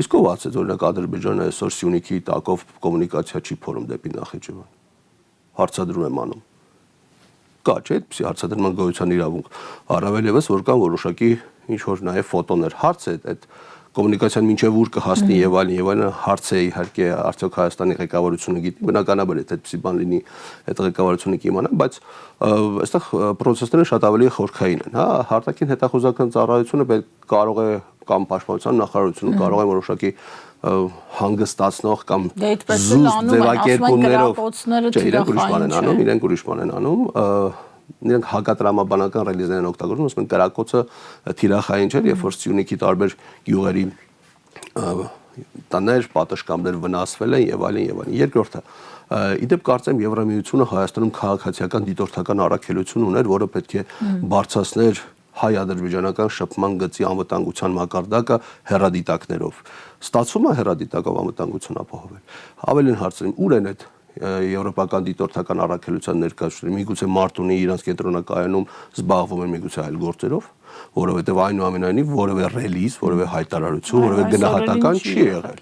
Իսկ ով ասեց, օրինակ Ադրբեջանը այսօր Սյունիքի տակով կոմունիկացիա չի փորում դեպի Նախիջևան։ Հարցադրում եմ անում։ Կա չէ՞ այդպիսի հարցադրման գոյության իրավունք։ Առավել եւս որ կան որոշակի ինչ որ նաեւ ֆոտոներ։ Հարց է այդ կոմունիկացիան մինչև ուր կհասնի եւ այլն հարց է իհարկե արդյոք Հայաստանի ղեկավարությունը գիտի բնականաբար եթե այդպիսի բան լինի այդ ղեկավարությունը կիմանա բայց այստեղ process-ները շատ ավելի խորքային են հա հարտակին հետախուզական ծառայությունը կարող է կամ պաշտպանության նախարարությունը կարող է որոշակի հանգստացնող կամ զուսպ ձևակերպումներով իրենք ուրիշ բան են անում իրենք հակատրամաբանական ռելիզներ են օգտագործում, ասում են կրակոցը թիրախային չէ, երբ որ Սյունիքի տարբեր գյուղերի տներ, պատշգամբներ վնասվել են եւ այլն։ Երկրորդը, իդեպ կարծեմ Եվրամիությունը Հայաստանում քաղաքացիական դիտորդական առաքելություն ուներ, որը պետք է բարձրացներ հայ-ադրբեջանական շփման գծի անվտանգության մակարդակը հեռադիտակներով։ Ստացվում է հեռադիտակով անվտանգություն ապահովել։ Ավելին հարցրեմ, ուր են այդ եվրոպական դիտորդական առաքելության ներկայացուցիչները միգուցե Մարտունի իրանց կենտրոնակայանում զբաղվում են միգուցե այլ գործերով, որովհետև այնուամենայնիվ որևէ ռելիզ, որևէ հայտարարություն, որևէ գնահատական չի եղել։